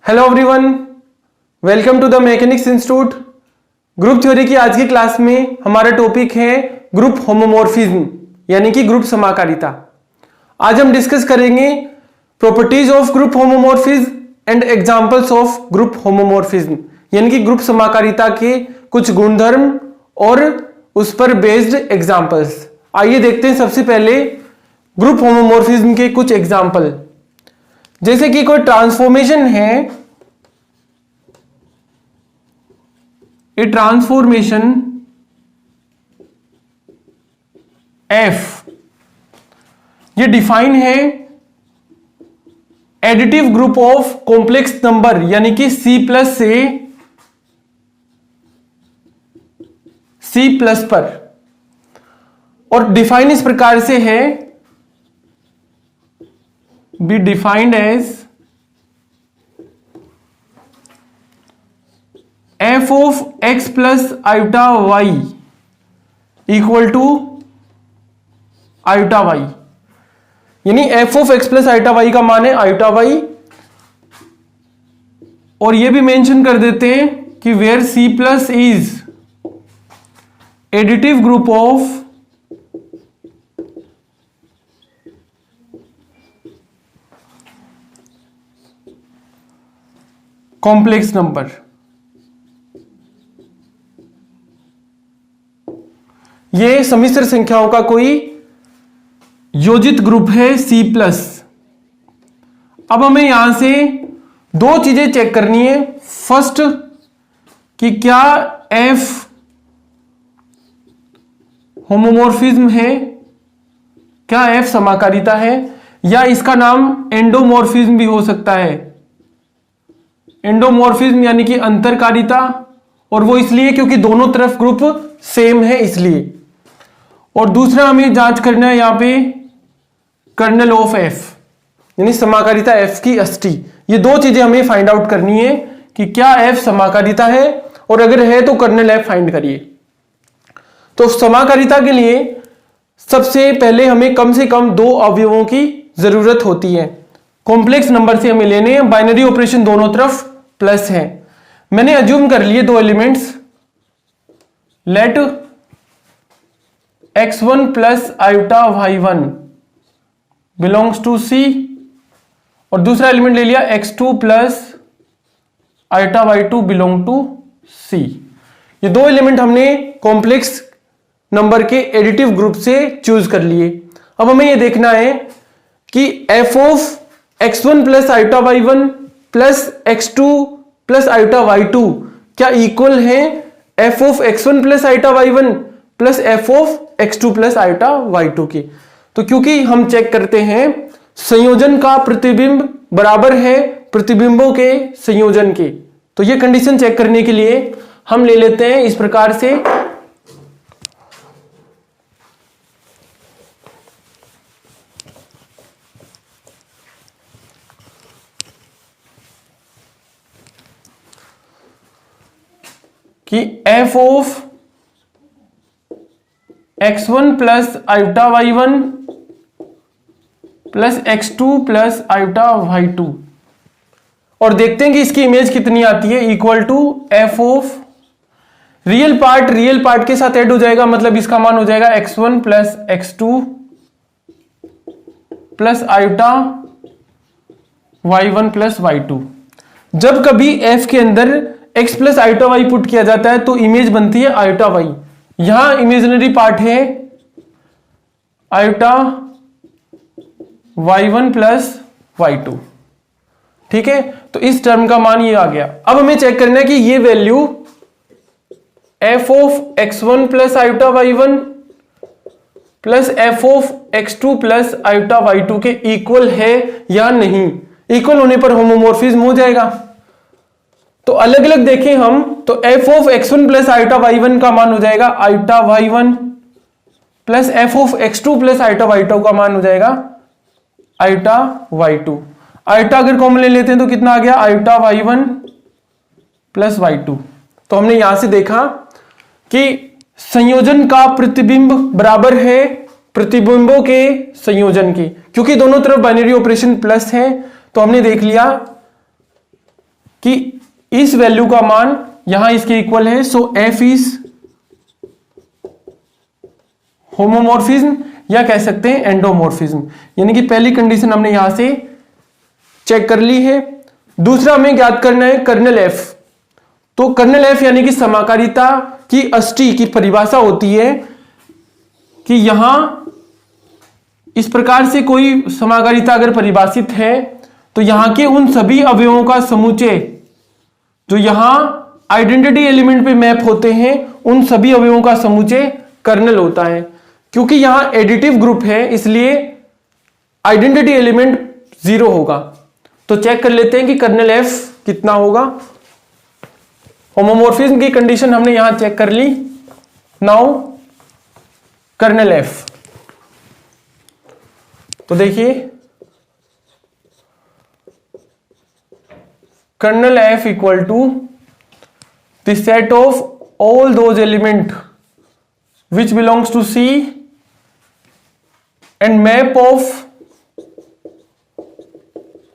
Hello everyone, welcome to the mechanics institute. Group theory की आज की क्लास में हमारा टॉपिक है ग्रुप होमोमॉर्फिज्म यानी कि ग्रुप समाकारिता। आज हम डिस्कस करेंगे properties of group homomorphism and examples of group homomorphism यानी कि ग्रुप समाकारिता के कुछ गुणधर्म और उस पर बेस्ड एग्जांपल्स। आइए देखते हैं सबसे पहले ग्रुप होमोमॉर्फिज्म के कुछ एग्जांपल। जैसे कि कोई ट्रांसफॉर्मेशन है, ए ट्रांसफॉर्मेशन एफ, ये डिफाइन है additive group of complex number यानी कि C प्लस से C प्लस पर, और डिफाइन इस प्रकार से है be defined as f of x plus iota y equal to iota y, यानी f of x plus iota y का मान है iota y, और ये भी मेंशन कर देते हैं कि where C plus is additive group of complex number. ये समिश्र संख्याओं का कोई योजित ग्रुप है C प्लस। अब हमें यहां से दो चीजें चेक करनी है। फर्स्ट कि क्या F होमोमॉर्फिज्म है, क्या F समाकारिता है, या इसका नाम एंडोमॉर्फिज्म भी हो सकता है। एंडोमॉर्फिज्म यानी कि अंतरकारिता, और वो इसलिए क्योंकि दोनों तरफ ग्रुप सेम है इसलिए। और दूसरा हमें जांच करना है यहां पे कर्नल ऑफ F यानी समाकारिता F की अष्टी। ये दो चीजें हमें फाइंड आउट करनी है कि क्या F समाकारिता है, और अगर है तो कर्नल F फाइंड करिए। तो समाकारिता के लिए सबसे पहले हमें कम से कम दो अवयवों की जरूरत होती है। कॉम्प्लेक्स नंबर से हमें लेने हैं, बाइनरी ऑपरेशन दोनों तरफ प्लस है। मैंने अज्यूम कर लिए दो elements, let x1 plus iota y1 belongs to C, और दूसरा एलिमेंट ले लिया x2 plus iota y2 belong to C। ये दो एलिमेंट हमने कॉम्प्लेक्स नंबर के एडिटिव ग्रुप से चूज कर लिए। अब हमें यह देखना है कि f of x1 plus iota y1 plus x2 plus iota y2 क्या इक्वल है f of x1 plus iota y1 plus f of x2 plus iota y2 के। तो क्योंकि हम चेक करते हैं संयोजन का प्रतिबिंब बराबर है प्रतिबिंबों के संयोजन के, तो ये कंडीशन चेक करने के लिए हम ले लेते हैं इस प्रकार से कि f of x1 plus iota y1 plus x2 plus iota y2, और देखते हैं कि इसकी इमेज कितनी आती है, equal to f of real part के साथ ऐड हो जाएगा, मतलब इसका मान हो जाएगा x1 plus x2 plus iota y1 plus y2। जब कभी f के अंदर x plus iota y put किया जाता है तो इमेज बनती है आयोटा y। यहां इमेजिनरी पार्ट है आयोटा y1 प्लस y2, ठीक है। तो इस टर्म का मान ये आ गया। अब हमें चेक करना है कि ये value f of x1 plus iota y1 plus f of x2 plus iota y2 के इक्वल है या नहीं। इक्वल होने पर होमोमॉर्फिज्म हो जाएगा। तो अलग अलग देखें हम, तो f of x1 plus iota y1 का मान हो जाएगा iota y1 plus f of x2 plus iota y2 का मान हो जाएगा आयोटा y2। आयोटा अगर कॉमन ले लेते हैं तो कितना आ गया, आयोटा y1 प्लस y2। तो हमने यहां से देखा कि संयोजन का प्रतिबिंब बराबर है प्रतिबिंबों के संयोजन के, क्योंकि दोनों तरफ बाइनरी ऑपरेशन प्लस है। तो हमने देख लिया कि इस वैल्यू का मान यहां इसके इक्वल है, सो एफ इज होमोमॉर्फिज्म या कह सकते हैं एंडोमॉर्फिज्म। यानी कि पहली कंडीशन हमने यहां से चेक कर ली है। दूसरा हमें ज्ञात करना है कर्नल एफ। तो कर्नल एफ यानी कि समाकारिता की अष्टी की परिभाषा होती है कि यहां इस प्रकार से कोई समाकारिता अगर परिभाषित है तो यहां के उन सभी अवयवों का समुच्चय जो यहां आइडेंटिटी एलिमेंट पे मैप होते हैं उन सभी अवयवों का समुच्चय कर्नल होता है। क्योंकि यहां एडिटिव ग्रुप है इसलिए आइडेंटिटी एलिमेंट 0 होगा। तो चेक कर लेते हैं कि कर्नल एफ कितना होगा। होमोमॉर्फिज्म की कंडीशन हमने यहां चेक कर ली। नाउ कर्नल एफ, तो देखिए kernel F equal to the set of all those element which belongs to C and map of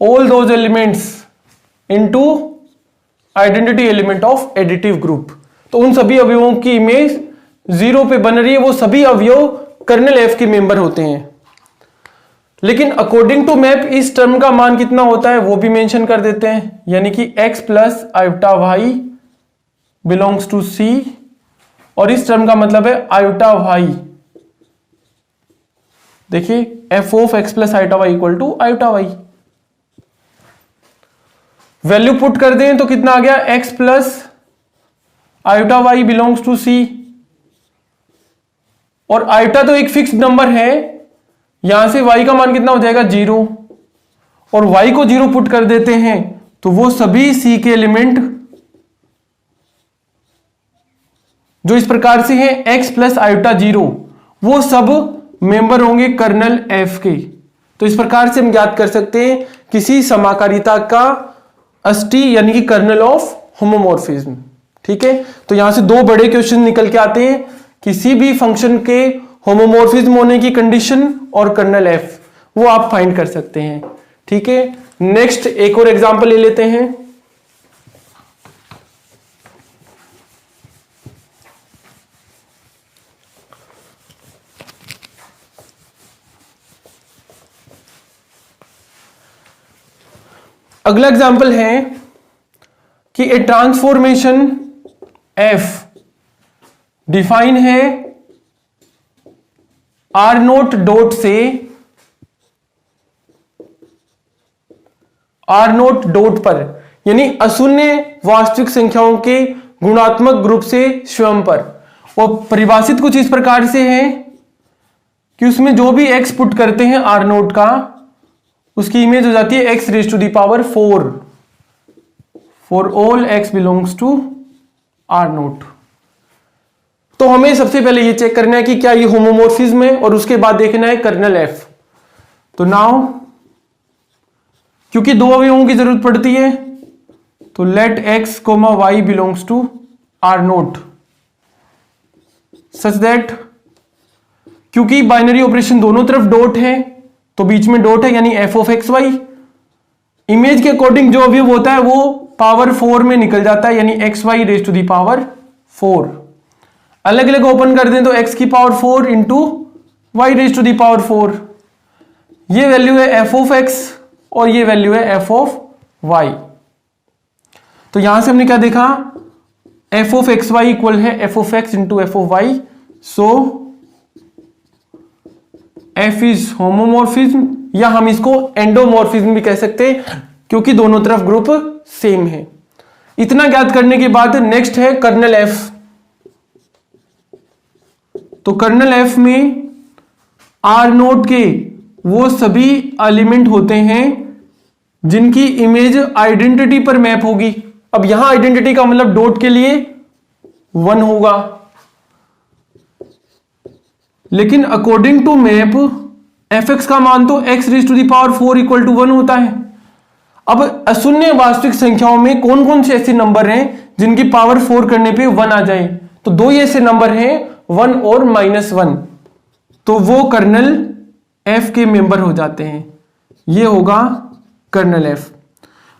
all those elements into identity element of additive group। तो उन सभी अवयवों की इमेज 0 पे बन रही है, वो सभी अवयव कर्नल एफ के मेंबर होते हैं। लेकिन अकॉर्डिंग टू मैप इस टर्म का मान कितना होता है वो भी मेंशन कर देते हैं, यानी कि x plus iota Y belongs to C और इस टर्म का मतलब है आयोटा वाई। देखिए F of X plus iota Y equal to iota Y. Value put कर दें तो कितना आ गया, x plus iota Y belongs to C. और आयोटा तो एक फिक्स्ड नंबर है, यहां से y का मान कितना हो जाएगा 0 और y को 0 पुट कर देते हैं तो वो सभी c के एलिमेंट जो इस प्रकार से है x प्लस आयोटा 0 वो सब मेंबर होंगे कर्नल f के। तो इस प्रकार से हम ज्ञात कर सकते हैं किसी समाकारिता का अष्टी यानी कि कर्नल ऑफ होमोमॉर्फिज्म। ठीक है, तो यहां से दो बड़े क्वेश्चन निकल के आते हैं, किसी भी फंक्शन के होमोमॉर्फिज्म होने की कंडीशन और कर्नल एफ, वो आप फाइंड कर सकते हैं। ठीक है, नेक्स्ट एक और एग्जांपल ले लेते हैं। अगला एग्जाम्पल है कि ए ट्रांसफॉर्मेशन एफ डिफाइन है आर नोट डॉट से आर नोट डॉट पर, यानी अशून्य वास्तविक संख्याओं के गुणात्मक ग्रुप से स्वयं पर। और परिभाषित कुछ इस प्रकार से है कि उसमें जो भी एक्स पुट करते हैं आर नोट का, उसकी इमेज हो जाती है x raise to the power 4 for all x belongs to R naught. तो हमें सबसे पहले ये चेक करना है कि क्या ये होमोमॉर्फिज्म है और उसके बाद देखना है कर्नल एफ। तो नाउ क्योंकि दो अवयवों की जरूरत पड़ती है तो let x comma y belongs to R naught such that, क्योंकि बाइनरी ऑपरेशन दोनों तरफ डॉट है तो बीच में डॉट है यानी f of x y. Image के अकॉर्डिंग जो अवयव होता है वो पावर 4 में निकल जाता है यानी x y raise to the power 4। अलग अलग ओपन कर दें तो एक्स की power 4 into y raise to the power 4। ये वैल्यू है एफ ऑफ एक्स और ये वैल्यू है एफ ऑफ वाई। तो यहां से हमने क्या देखा, F of x Y equal है F of x into F of Y. So F is homomorphism या हम इसको एंडोमॉर्फिज्म भी कह सकते हैं क्योंकि दोनों तरफ ग्रुप सेम है। इतना ज्ञात करने के बाद नेक्स्ट है कर्नल एफ। तो कर्नल एफ में आर नोट के वो सभी एलिमेंट होते हैं जिनकी इमेज आइडेंटिटी पर मैप होगी। अब यहां आइडेंटिटी का मतलब डॉट के लिए 1 होगा, लेकिन according to map f x का मान तो x raise to the power 4 equal to 1 होता है। अब अशून्य वास्तविक संख्याओं में कौन कौन से ऐसे नंबर हैं जिनकी पावर 4 करने पे 1 आ जाए, तो दो ही ऐसे नंबर हैं 1 और -1, तो वो कर्नल एफ के मेंबर हो जाते हैं। ये होगा कर्नल एफ।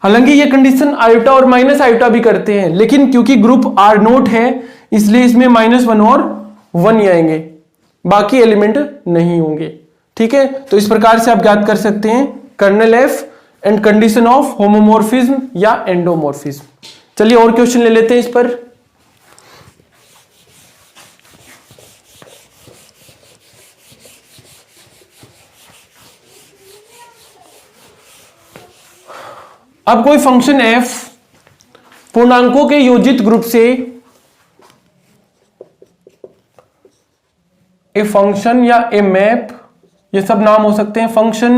हालांकि ये कंडीशन आयोटा और माइनस आयोटा भी करते हैं, लेकिन क्योंकि ग्रुप आर नोट है इसलिए इसमें -1 और 1 ही आएंगे, बाकी एलिमेंट नहीं होंगे। ठीक है, तो इस प्रकार से आप ज्ञात कर सकते हैं kernel f and condition of homomorphism या एंडोमॉर्फिज्म। चलिए और क्वेश्चन ले लेते हैं इस पर। अब कोई फंक्शन f पूर्णांकों के योजित ग्रुप से ए फंक्शन या ए मैप, ये सब नाम हो सकते हैं, फंक्शन,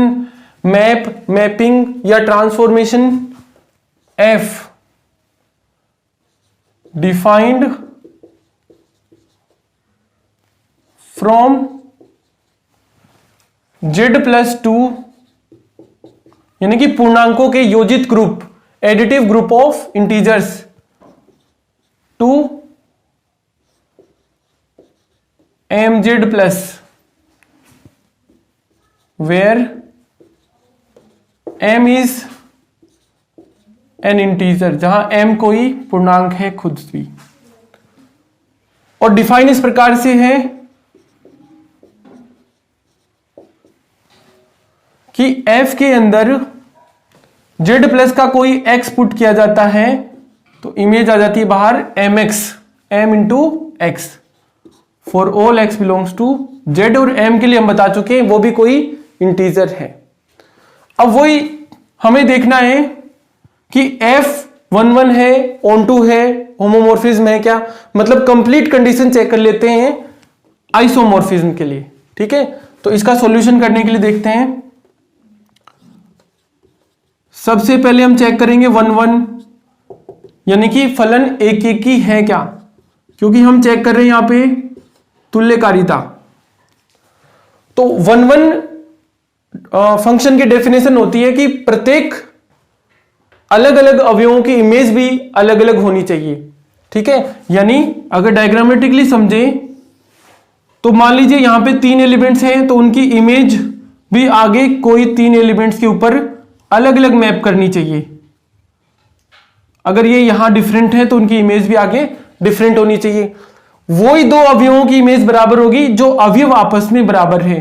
मैप, मैपिंग या transformation f defined from z+2 यानी कि पूर्णांकों के योजित group, additive group of integers to mz+, where m is an integer, जहां m कोई पूर्णांक है खुद भी। और डिफाइन इस प्रकार से है कि f के अंदर z+ का कोई x पुट किया जाता है तो इमेज आ जाती है बाहर mx, m into x, for all x belongs to z, और m के लिए हम बता चुके हैं वो भी कोई इंटीजर है। अब वही हमें देखना है कि f11 है, ऑन2 है, होमोमॉर्फिज्म है क्या, मतलब कंप्लीट कंडीशन चेक कर लेते हैं आइसोमॉर्फिज्म के लिए। ठीक है, तो इसका सॉल्यूशन करने के लिए देखते हैं। सबसे पहले हम चेक करेंगे 1 यानी कि फलन एक एक ही है क्या, क्योंकि हम चेक कर रहे हैं यहां पे तुल्यकारिता। तो 1 फंक्शन की डेफिनेशन होती है कि प्रत्येक अलग अलग अवयवों की इमेज भी अलग अलग होनी चाहिए। ठीक है, यानी अगर डायग्रामेटिकली समझे तो मान लीजिए यहां पे 3 एलिमेंट्स हैं तो उनकी इमेज भी आगे कोई 3 एलिमेंट्स के ऊपर अलग अलग मैप करनी चाहिए। अगर ये यहां डिफरेंट है तो उनकी इमेज भी आगे डिफरेंट होनी चाहिए। वही दो अवयवों की इमेज बराबर होगी जो अवयव आपस में बराबर है।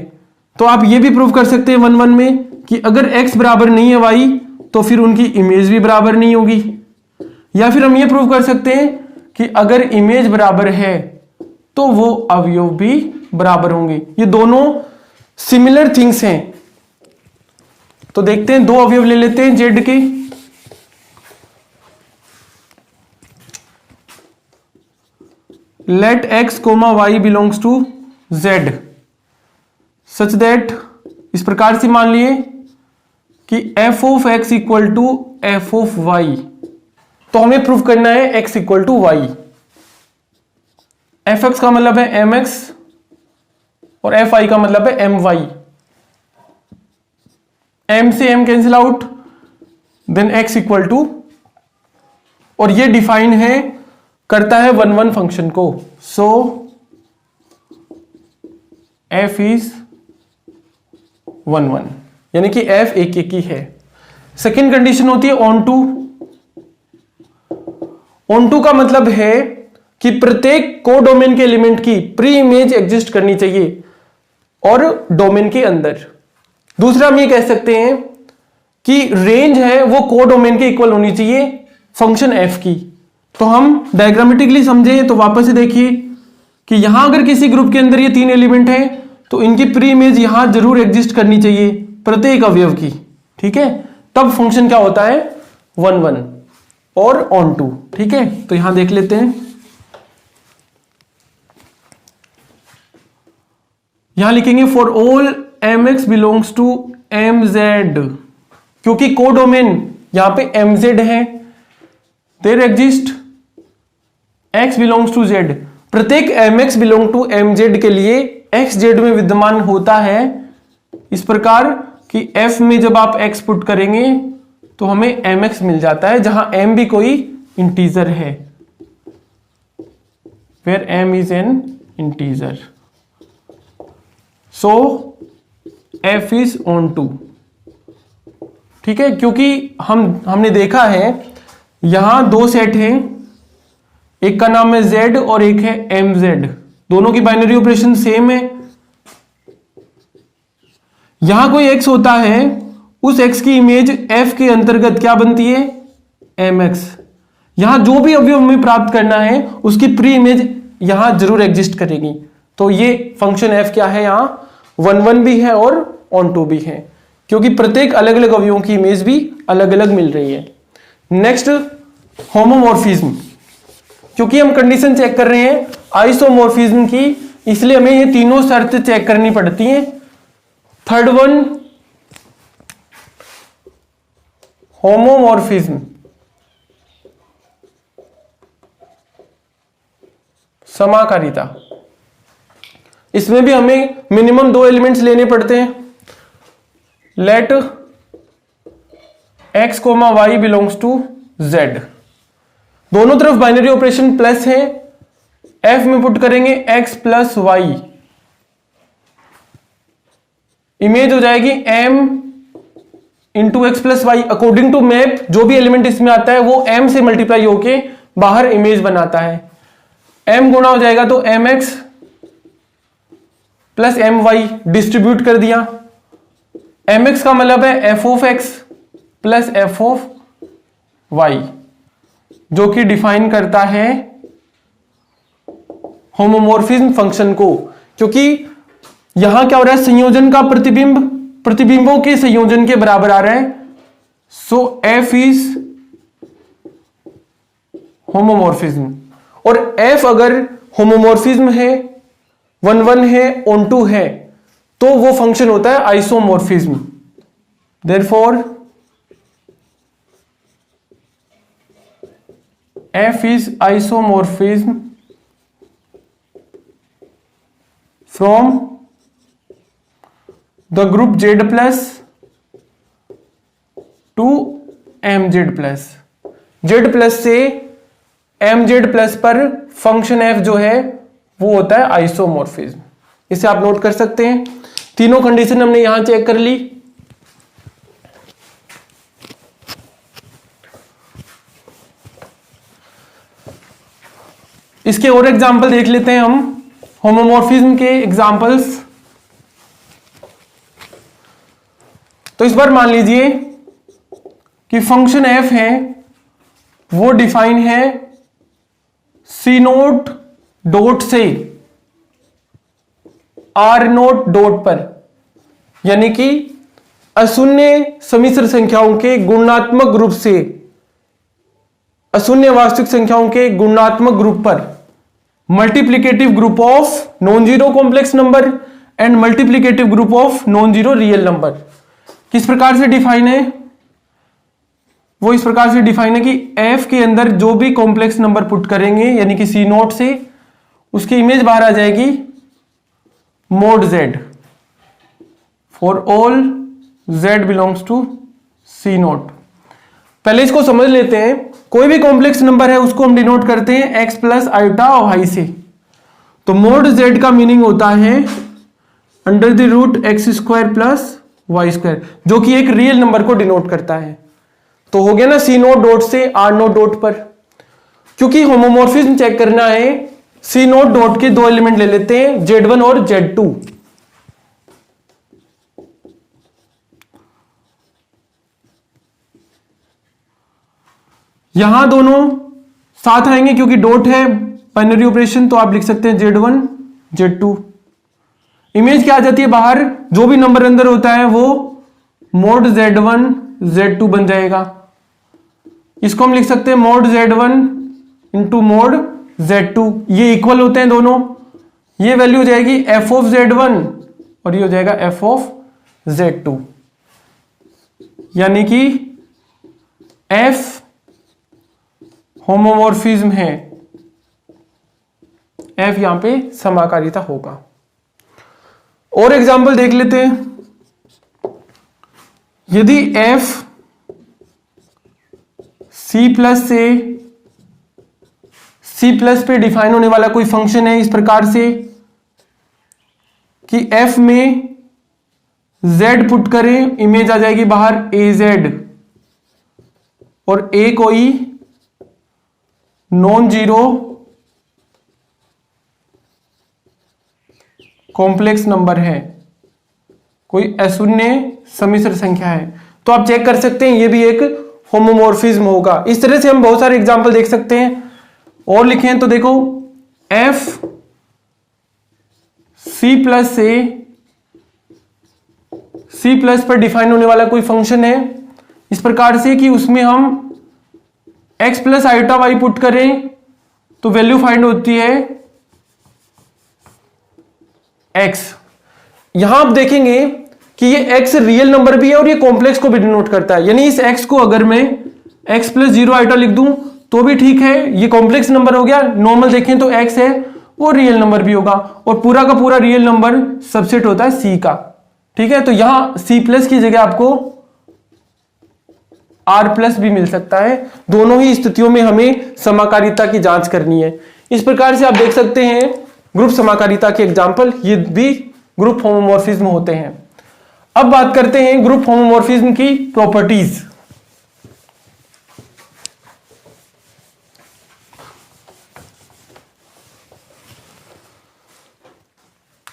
तो आप ये भी प्रूव कर सकते हैं 1 में कि अगर x बराबर नहीं है y तो फिर उनकी इमेज भी बराबर नहीं होगी। या फिर हम ये प्रूव कर सकते हैं कि अगर इमेज बराबर है तो वो अवयव भी बराबर होंगे। ये दोनों सिमिलर थिंग्स हैं। तो देखते हैं, 2 अवयव ले लेते हैं z के। Let x, y belongs to z such that, इस प्रकार से मान लिए कि f of x equal to f of y। तो हमें प्रूफ करना है x equal to y। fx का मतलब है mx और fi का मतलब है my। m से m cancel out, then x equal to, और ये डिफाइन है करता है 1 फंक्शन को। सो f इज 1 यानी कि f एक एक ही है। सेकेंड कंडीशन होती है ऑन2। ऑन2 का मतलब है कि प्रत्येक कोडोमेन के एलिमेंट की प्री इमेज एग्जिस्ट करनी चाहिए और डोमेन के अंदर। दूसरा हम ये कह सकते हैं कि रेंज है वो कोडोमेन के इक्वल होनी चाहिए फंक्शन f की। तो हम डायग्रामेटिकली समझे तो वापस से देखिए कि यहां अगर किसी ग्रुप के अंदर ये 3 एलिमेंट है तो इनकी प्री इमेज यहां जरूर एग्जिस्ट करनी चाहिए प्रत्येक अवयव की। ठीक है, तब फंक्शन क्या होता है 1 और ऑन2। ठीक है, तो यहां देख लेते हैं। यहां लिखेंगे for all mx belongs to mz, क्योंकि कोडोमेन यहां पे mz है, there exist x belongs to z। प्रत्येक mx बिलोंग टू mz के लिए x z में विद्यमान होता है इस प्रकार कि f में जब आप x पुट करेंगे तो हमें mx मिल जाता है, जहां m भी कोई इंटीजर है, where m is an integer. So f is on2। ठीक है, क्योंकि हमने देखा है यहां दो सेट हैं, एक का नाम है Z और एक है MZ, दोनों की बाइनरी ऑपरेशन सेम है। यहां कोई x होता है, उस x की इमेज f के अंतर्गत क्या बनती है, mx। यहां जो भी अवयव हमें प्राप्त करना है उसकी प्री इमेज यहां जरूर एग्जिस्ट करेगी। तो ये फंक्शन f क्या है, यहां 1 1 भी है और ऑन टू भी है, क्योंकि प्रत्येक अलग अलग अवयवों की इमेज भी अलग अलग मिल रही है। नेक्स्ट होमोमॉर्फिज्म, क्योंकि हम कंडीशन चेक कर रहे हैं आइसोमॉर्फिज्म की, इसलिए हमें ये तीनों शर्त चेक करनी पड़ती हैं। थर्ड वन होमोमॉर्फिज्म, समाकारिता। इसमें भी हमें मिनिमम 2 एलिमेंट्स लेने पड़ते हैं। Let x, y belongs to z, दोनों तरफ बाइनरी ऑपरेशन प्लस है, f में पुट करेंगे x प्लस y, इमेज हो जाएगी m into X plus Y. According to map जो भी एलिमेंट इसमें आता है वो m से मल्टीप्लाई होके बाहर इमेज बनाता है। m गुणा हो जाएगा तो mx प्लस my, डिस्ट्रीब्यूट कर दिया। mx का मतलब है f of x plus f of y, जो कि डिफाइन करता है होमोमॉर्फिज्म फंक्शन को, क्योंकि यहां क्या हो रहा है, संयोजन का प्रतिबिंब प्रतिबिंबों के संयोजन के बराबर आ रहा है। सो f इज होमोमॉर्फिज्म, और f अगर होमोमॉर्फिज्म है, 1 1 है, ऑन टू है, तो वो फंक्शन होता है isomorphism. Therefore f is isomorphism from the group Z plus to mz plus। Z plus से mz प्लस पर फंक्शन f जो है वो होता है आइसोमॉर्फिज्म। इसे आप नोट कर सकते हैं। तीनों कंडीशन हमने यहां चेक कर ली। इसके और एग्जाम्पल देख लेते हैं हम, होमोमॉर्फिज्म के एग्जाम्पल्स। तो इस बार मान लीजिए कि फंक्शन f है वो डिफाइन है C नोट डॉट से R नोट डॉट पर, यानी कि अशून्य समिश्र संख्याओं के गुणात्मक ग्रुप से अशून्य वास्तविक संख्याओं के गुणात्मक ग्रुप पर multiplicative group of non zero complex number and multiplicative group of non zero real number. किस प्रकार से डिफाइन है, वो इस प्रकार से डिफाइन है कि f के अंदर जो भी कॉम्प्लेक्स नंबर पुट करेंगे यानी कि C नोट से, उसकी इमेज बाहर आ जाएगी mod z for all z belongs to C naught. पहले इसको समझ लेते हैं। कोई भी कॉम्प्लेक्स नंबर है उसको हम डिनोट करते हैं x प्लस आयोटा और y से। तो मोड z का मीनिंग होता है under the root x square plus y square, जो कि एक रियल नंबर को डिनोट करता है। तो हो गया ना C नोट डॉट से R नोट डॉट पर। क्योंकि होमोमॉर्फिज्म चेक करना है, C नोट डॉट के 2 एलिमेंट ले लेते हैं, Z1 और Z2। यहां दोनों साथ आएंगे क्योंकि डॉट है बाइनरी ऑपरेशन, तो आप लिख सकते हैं Z1 Z2। इमेज क्या आ जाती है बाहर, जो भी नंबर अंदर होता है वो मोड Z1 Z2 बन जाएगा। इसको हम लिख सकते हैं mode Z1 into mode Z2, ये इक्वल होते हैं दोनों। ये वैल्यू हो जाएगी f ऑफ Z1 और ये हो जाएगा f ऑफ Z2, यानी कि f होमोमॉर्फिज्म है, f यहां पे समाकारिता होगा। और एग्जांपल देख लेते हैं। यदि f C प्लस से C प्लस पे डिफाइन होने वाला कोई फंक्शन है इस प्रकार से कि f में Z पुट करें, इमेज आ जाएगी बाहर AZ, और A कोई नॉन जीरो कॉम्प्लेक्स नंबर है, कोई अशून्य सम्मिश्र संख्या है। तो आप चेक कर सकते हैं ये भी एक होमोमॉर्फिज्म होगा। इस तरह से हम बहुत सारे एग्जांपल देख सकते हैं। और लिखें तो देखो एफ सी प्लस से सी प्लस पर डिफाइन होने वाला कोई फंक्शन है इस प्रकार से कि उसमें हम x plus iota y put करें तो वैल्यू फाइंड होती है x। यहां आप देखेंगे कि ये x रियल नंबर भी है और ये कॉम्प्लेक्स को भी डिनोट करता है, यानी इस x को अगर मैं x प्लस जीरो आयोटा लिख दूं तो भी ठीक है, ये कॉम्प्लेक्स नंबर हो गया। नॉर्मल देखें तो x है वो रियल नंबर भी होगा, और पूरा का पूरा रियल नंबर सबसेट होता है c का। ठीक है, तो यहां c प्लस की जगह आपको r प्लस भी मिल सकता है। दोनों ही स्थितियों में हमें समाकारिता की जांच करनी है। इस प्रकार से आप देख सकते हैं ग्रुप समाकारिता के एग्जाम्पल, ये भी ग्रुप होमोमॉर्फिज्म होते हैं। अब बात करते हैं ग्रुप होमोमॉर्फिज्म की प्रॉपर्टीज।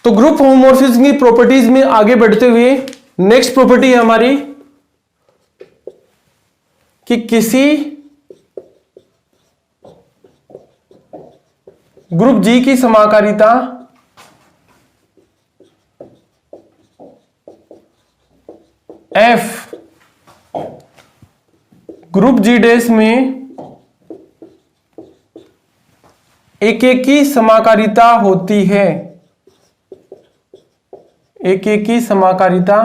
तो ग्रुप होमोमॉर्फिज्म की प्रॉपर्टीज में आगे बढ़ते हुए नेक्स्ट प्रॉपर्टी है हमारी कि किसी ग्रुप G की समाकारिता F ग्रुप G डैश में एक की समाकारिता होती है, एक की समाकारिता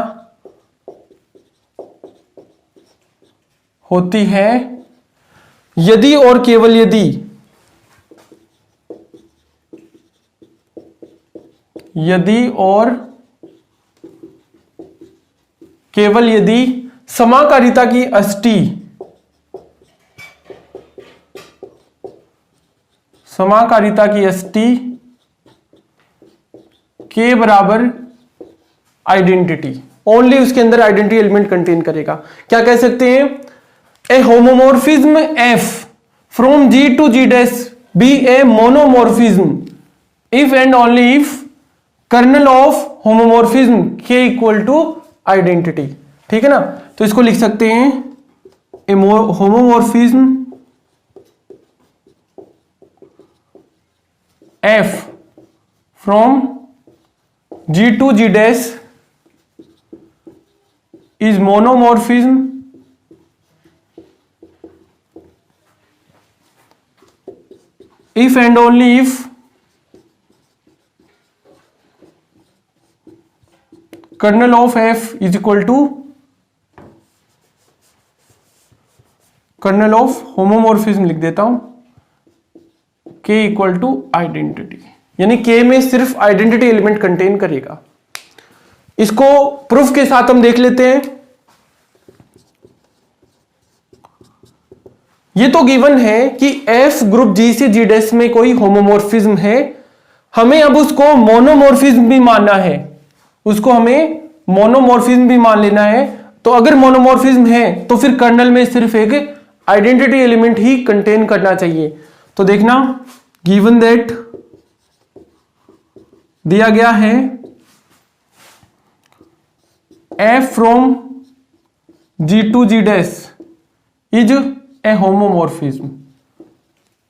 होती है यदि और केवल यदि और केवल यदि समाकारिता की अष्टी के बराबर आइडेंटिटी, ओनली उसके अंदर आइडेंटिटी एलिमेंट कंटेन करेगा। क्या कह सकते हैं? A homomorphism F from G to G dash be a monomorphism if and only if kernel of homomorphism K equal to identity. ठीक है ना, तो इसको लिख सकते हैं a homomorphism F from G to G dash is monomorphism if and only if kernel of F is equal to kernel of homomorphism, लिख देता हूं K इक्वल टू आइडेंटिटी, यानी K में सिर्फ आइडेंटिटी एलिमेंट कंटेन करेगा। इसको proof के साथ हम देख लेते हैं। ये तो गिवन है कि F ग्रुप G से G डैश में कोई होमोमॉर्फिज्म है, हमें अब उसको मोनोमॉर्फिज्म भी मानना है, उसको हमें मोनोमॉर्फिज्म भी मान लेना है। तो अगर मोनोमॉर्फिज्म है तो फिर कर्नल में सिर्फ एक आइडेंटिटी एलिमेंट ही कंटेन करना चाहिए। तो देखना, गिवन दैट दिया गया है F from G to G dash is a homomorphism,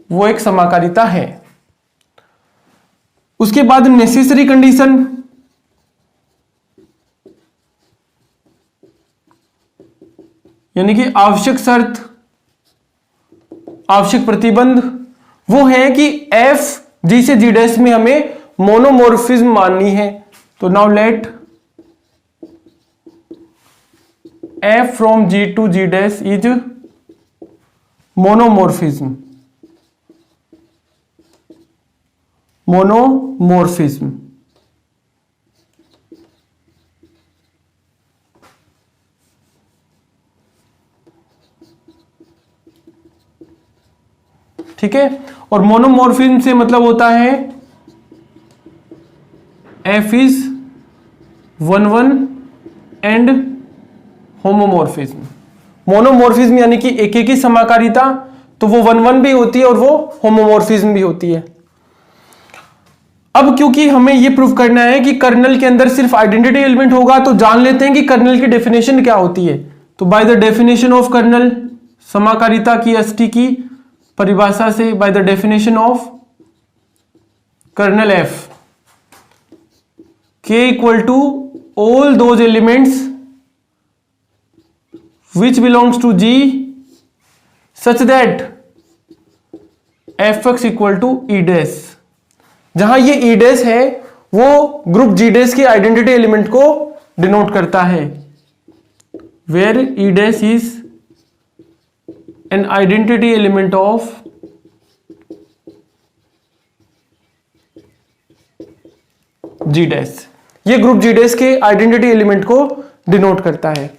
वो एक समाकारिता है। उसके बाद नेसेसरी कंडीशन, यानी कि आवश्यक शर्त, आवश्यक प्रतिबंध, वो है कि F G से G डैश में हमें मोनोमॉर्फिज्म माननी है। तो now let F from G to G dash is मोनोमॉर्फिज्म, मोनोमॉर्फिज्म। ठीक है, और मोनोमॉर्फिज्म से मतलब होता है F इज 1 1 एंड होमोमॉर्फिज्म। मोनोमॉर्फिज्म यानी कि एक एक ही समाकारिता, तो वो 1-1 भी होती है और वो होमोमॉर्फिज्म भी होती है। अब क्योंकि हमें ये प्रूव करना है कि कर्नल के अंदर सिर्फ आइडेंटिटी एलिमेंट होगा, तो जान लेते हैं कि कर्नल की डेफिनेशन क्या होती है। तो by the definition of kernel, समाकारिता की एसटी की परिभाषा से, by the definition of kernel F, K equal to all those elements which belongs to G such that fx equal to E dash। जहां ये E dash है वो ग्रुप G dash के आइडेंटिटी एलिमेंट को डिनोट करता है, where E dash is an identity element of G dash। ये group G dash के आइडेंटिटी एलिमेंट को डिनोट करता है।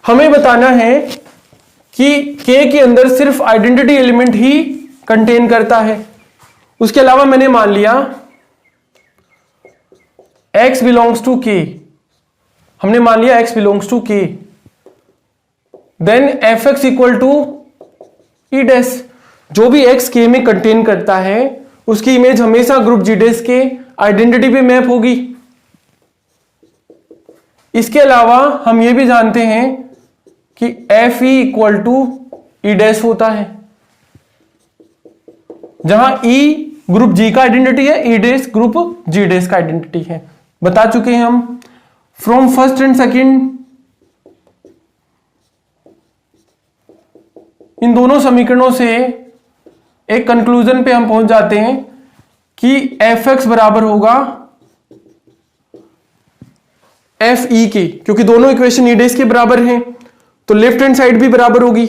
हमें बताना है कि K के अंदर सिर्फ आइडेंटिटी एलिमेंट ही कंटेन करता है। उसके अलावा मैंने मान लिया X बिलोंग्स टू K, हमने मान लिया X belongs to K, then Fx equal to E dash. जो भी X K में कंटेन करता है उसकी इमेज हमेशा ग्रुप G डैश के आइडेंटिटी पे मैप होगी। इसके अलावा हम ये भी जानते हैं कि f e equal to e dash होता है, जहां ई ग्रुप जी का आइडेंटिटी है, e dash group G dash का आइडेंटिटी है। बता चुके हैं हम। फ्रॉम फर्स्ट एंड सेकंड, इन दोनों समीकरणों से एक कंक्लूजन पे हम पहुंच जाते हैं कि एफ एक्स बराबर होगा एफ ई के, क्योंकि दोनों इक्वेशन ई डैश के बराबर हैं तो लेफ्ट हैंड साइड भी बराबर होगी।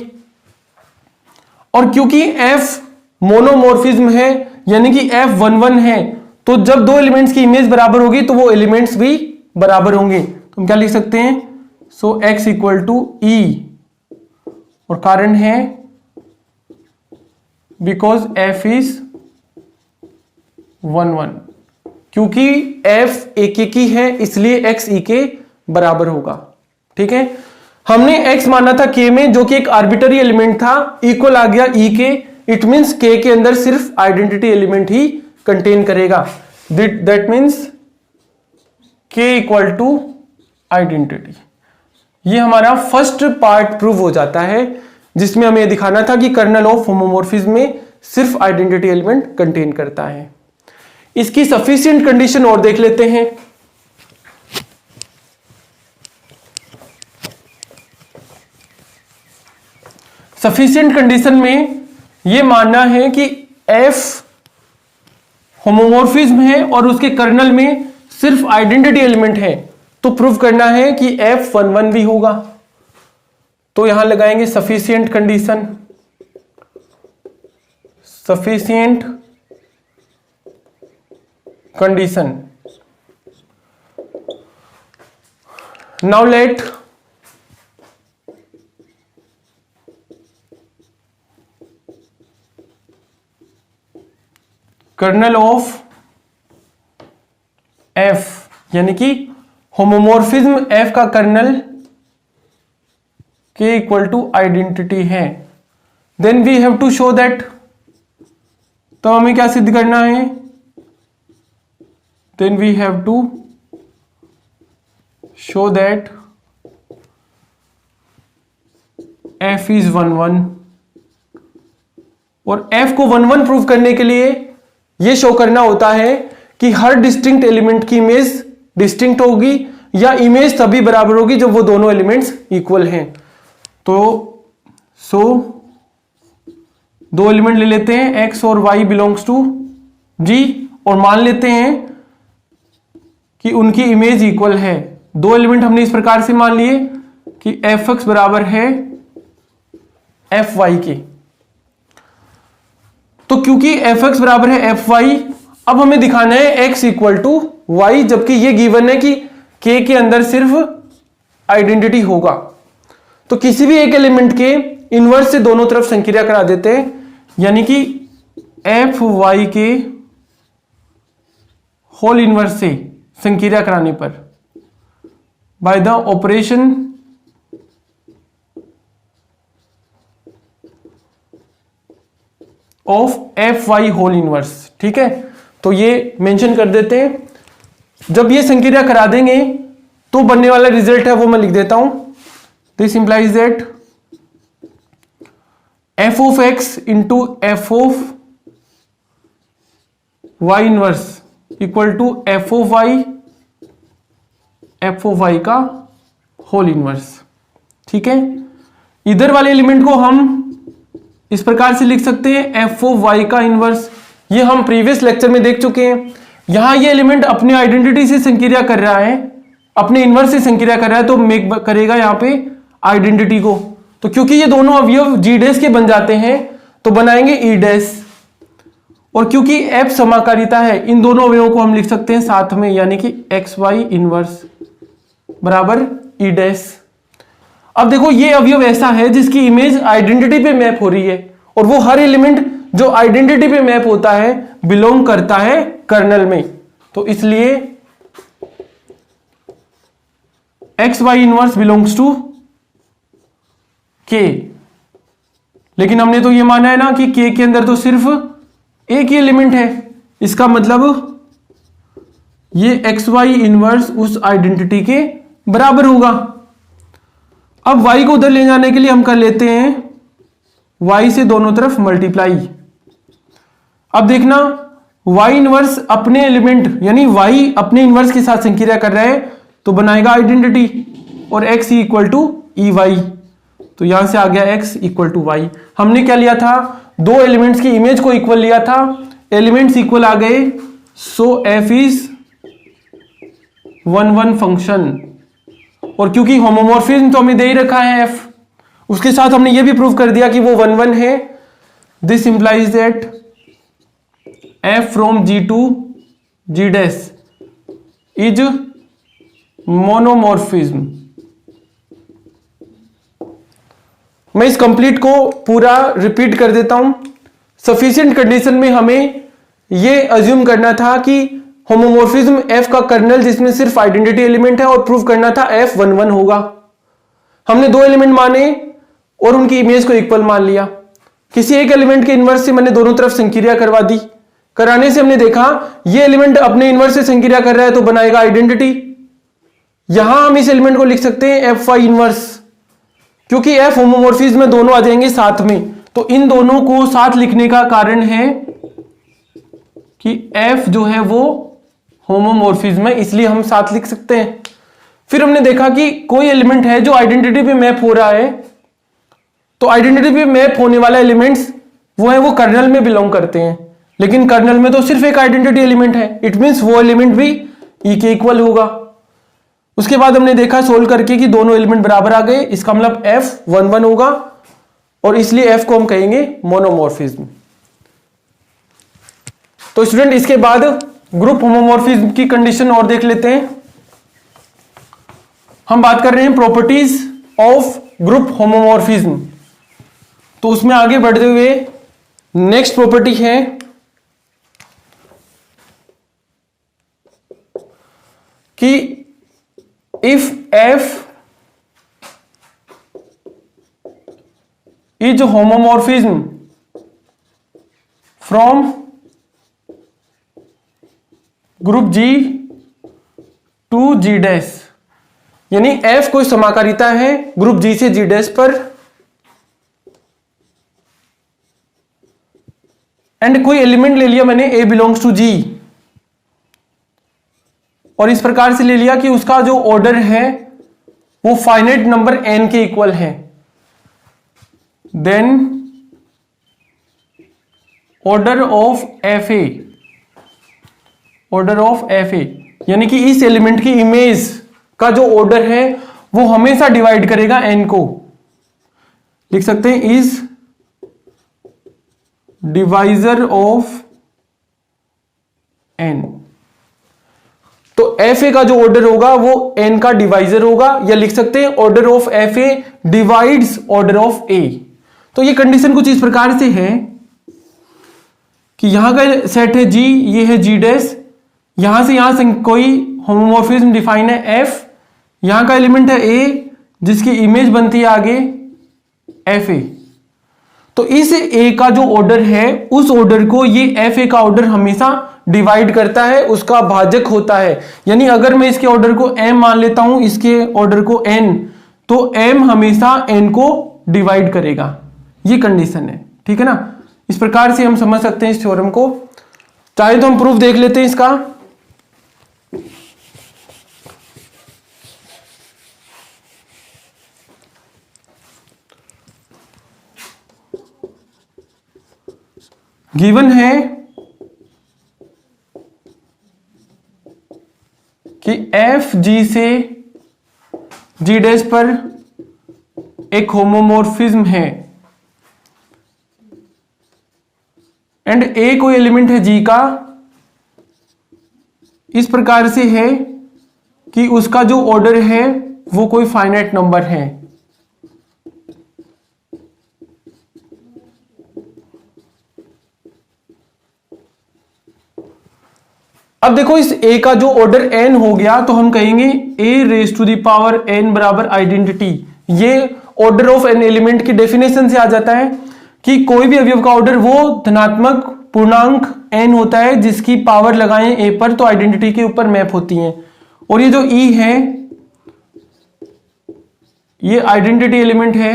और क्योंकि f मोनोमॉर्फिज्म है यानी कि f 1-1 है, तो जब दो एलिमेंट्स की इमेज बराबर होगी तो वो एलिमेंट्स भी बराबर होंगे। तो हम क्या लिख सकते हैं, सो x इक्वल टू ई, और कारण है बिकॉज f इज 1-1, क्योंकि f एक ही है इसलिए x e के बराबर होगा। ठीक है, हमने x माना था k में जो कि एक आर्बिटरी एलिमेंट था, इक्वल आ गया e के, इट मींस k के अंदर सिर्फ आइडेंटिटी एलिमेंट ही कंटेन करेगा। That means k equal to identity. ये हमारा फर्स्ट पार्ट प्रूव हो जाता है, जिसमें हमें दिखाना था कि कर्नल ऑफ होमोमॉर्फिज्म में सिर्फ आइडेंटिटी एलिमेंट कंटेन करता है। इसकी सफिशिएंट कंडीशन और देख लेते हैं। सफिशिएंट कंडीशन में यह मानना है कि f होमोमॉर्फिज्म है और उसके कर्नल में सिर्फ आइडेंटिटी एलिमेंट है, तो प्रूव करना है कि f 1-1 भी होगा। तो यहां लगाएंगे sufficient condition, sufficient condition. Now let kernel of f, यानी कि होमोमॉर्फिज्म f का kernel k equal to identity है, then we have to show that. तो हमें क्या सिद्ध करना है, then we have to show that f is 1-1। और f को 1-1 प्रूव करने के लिए यह शो करना होता है कि हर डिस्टिंक्ट एलिमेंट की इमेज डिस्टिंक्ट होगी या इमेज तभी बराबर होगी जब वो दोनों एलिमेंट्स इक्वल हैं। तो दो एलिमेंट ले लेते हैं, x और y बिलोंग्स टू G, और मान लेते हैं कि उनकी इमेज इक्वल है। दो एलिमेंट हमने इस प्रकार से मान लिए कि fx बराबर है fy के। तो क्योंकि fx बराबर है fy, अब हमें दिखाना है x इक्वल टू y, जबकि ये गिवन है कि k के अंदर सिर्फ आइडेंटिटी होगा। तो किसी भी एक एलिमेंट के इनवर्स से दोनों तरफ संक्रिया करा देते हैं, यानी कि fy के होल इनवर्स से संक्रिया कराने पर by the operation of f y whole inverse. ठीक है, तो ये मेंशन कर देते हैं। जब ये संक्रिया करा देंगे तो बनने वाला रिजल्ट है वो मैं लिख देता हूं। This implies that f of x into F of y inverse equal to f of y का होल इनवर्स। ठीक है, इधर वाले एलिमेंट को हम इस प्रकार से लिख सकते हैं एफ ऑफ वाई का इनवर्स। ये हम प्रीवियस लेक्चर में देख चुके हैं। यहां ये एलिमेंट अपने आइडेंटिटी से संक्रिया कर रहा है, अपने इनवर्स से संक्रिया कर रहा है, तो मेक करेगा यहां पे आइडेंटिटी को। तो क्योंकि ये दोनों अवयव जी डैश के बन जाते हैं तो बनाएंगे ई डैश। और क्योंकि एफ समाकारिता है, इन दोनों अवयवों को हम लिख सकते हैं साथ में, यानी कि एक्स वाई इनवर्स बराबर ई डैश। अब देखो ये अवयव ऐसा है जिसकी इमेज आइडेंटिटी पे मैप हो रही है, और वो हर एलिमेंट जो आइडेंटिटी पे मैप होता है बिलोंग करता है कर्नल में। तो इसलिए x y inverse belongs to K. लेकिन हमने तो ये माना है ना कि के के अंदर तो सिर्फ एक ही एलिमेंट है, इसका मतलब ये एक्स वाई इनवर्स उस आइडेंटिटी के बराबर होगा। अब y को उधर ले जाने के लिए हम कर लेते हैं y से दोनों तरफ मल्टीप्लाई। अब देखना y इनवर्स अपने एलिमेंट यानी y अपने इनवर्स के साथ संक्रिया कर रहा है तो बनाएगा आइडेंटिटी, और x equal to e y. तो यहां से आ गया x इक्वल टू वाई। हमने क्या लिया था, दो एलिमेंट्स की इमेज को इक्वल लिया था, एलिमेंट्स इक्वल आ गए, सो f इज 1 1 फंक्शन। और क्योंकि होमोमॉर्फिज्म तो हमें दे ही रखा है f, उसके साथ हमने ये भी प्रूव कर दिया कि वो 1 1 है। This implies that f from g to g dash is monomorphism. मैं इस कंप्लीट को पूरा रिपीट कर देता हूं। सफिशिएंट कंडीशन में हमें यह अज्यूम करना था कि होमोमॉर्फिज्म f का कर्नल जिसमें सिर्फ आइडेंटिटी एलिमेंट है, और प्रूव करना था f 1 1 होगा। हमने दो एलिमेंट माने और उनकी इमेज को इक्वल मान लिया। किसी एक एलिमेंट के इनवर्स से मैंने दोनों तरफ संक्रिया करवा दी। कराने से हमने देखा ये एलिमेंट अपने इनवर्स से संक्रिया कर रहा है तो बनाएगा आइडेंटिटी। यहां हम इस एलिमेंट को लिख सकते हैं एफ वाई इनवर्स, क्योंकि f होमोमॉर्फिज्म में दोनों आ जाएंगे साथ में। तो इन दोनों को साथ लिखने का कारण है कि f जो है वो होमोमॉर्फिज्म है, इसलिए हम साथ लिख सकते हैं। फिर हमने देखा कि कोई एलिमेंट है जो आइडेंटिटी पे मैप हो रहा है, तो आइडेंटिटी पे मैप होने वाला एलिमेंट्स वो है वो कर्नल में बिलोंग करते हैं। लेकिन कर्नल में तो सिर्फ एक आइडेंटिटी एलिमेंट है, इट मींस वो एलिमेंट भी ई के इक्वल होगा। उसके बाद हमने देखा सोल्व करके कि दोनों एलिमेंट बराबर आ गए, इसका मतलब f 1 1 होगा, और इसलिए f को हम कहेंगे मोनोमॉर्फिज्म। तो स्टूडेंट इसके बाद ग्रुप होमोमॉर्फिज्म की कंडीशन और देख लेते हैं। हम बात कर रहे हैं प्रॉपर्टीज ऑफ ग्रुप होमोमॉर्फिज्म। तो उसमें आगे बढ़ते हुए नेक्स्ट प्रॉपर्टी है कि if f is homomorphism from group G to G dash, यानी f कोई समाकारिता है ग्रुप G से G डैश पर, एंड कोई एलिमेंट ले लिया मैंने a बिलोंग्स टू G, और इस प्रकार से ले लिया कि उसका जो ऑर्डर है वो फाइनाइट नंबर n के इक्वल है, देन ऑर्डर ऑफ fa, यानी कि इस एलिमेंट की इमेज का जो ऑर्डर है वो हमेशा डिवाइड करेगा n को। लिख सकते हैं इज डिवाइजर ऑफ n। तो fa का जो ऑर्डर होगा वो n का डिवाइजर होगा, या लिख सकते हैं order of fa divides order of a। तो ये कंडीशन कुछ इस प्रकार से है कि यहां का सेट है G, ये है G डैश, यहां से यहां से कोई होमोमॉर्फिज्म डिफाइन है f, यहां का एलिमेंट है ए, जिसकी इमेज बनती है आगे एफ ए। तो इस ए का जो ऑर्डर है उस ऑर्डर को ये एफ ए का ऑर्डर हमेशा डिवाइड करता है, उसका भाजक होता है। यानी अगर मैं इसके ऑर्डर को एम मान लेता हूं, इसके ऑर्डर को एन, तो एम हमेशा एन को डिवाइड करेगा। ये कंडीशन है, ठीक है ना। इस प्रकार से हम समझ सकते हैं इस थ्योरम को। चाहे तो हम प्रूफ देख लेते हैं इसका। गिवन है कि एफ जी से जी डैश पर एक होमोमॉर्फिज्म है एंड ए कोई एलिमेंट है जी का, इस प्रकार से है कि उसका जो ऑर्डर है वो कोई फाइनाइट नंबर है। अब देखो इस a का जो ऑर्डर n हो गया तो हम कहेंगे a raise to the power n बराबर आइडेंटिटी। ये ऑर्डर ऑफ n एलिमेंट की डेफिनेशन से आ जाता है कि कोई भी अवयव का ऑर्डर वो धनात्मक पूर्णांक n होता है जिसकी पावर लगाएं a पर तो आइडेंटिटी के ऊपर मैप होती है। और ये जो e है ये आइडेंटिटी एलिमेंट है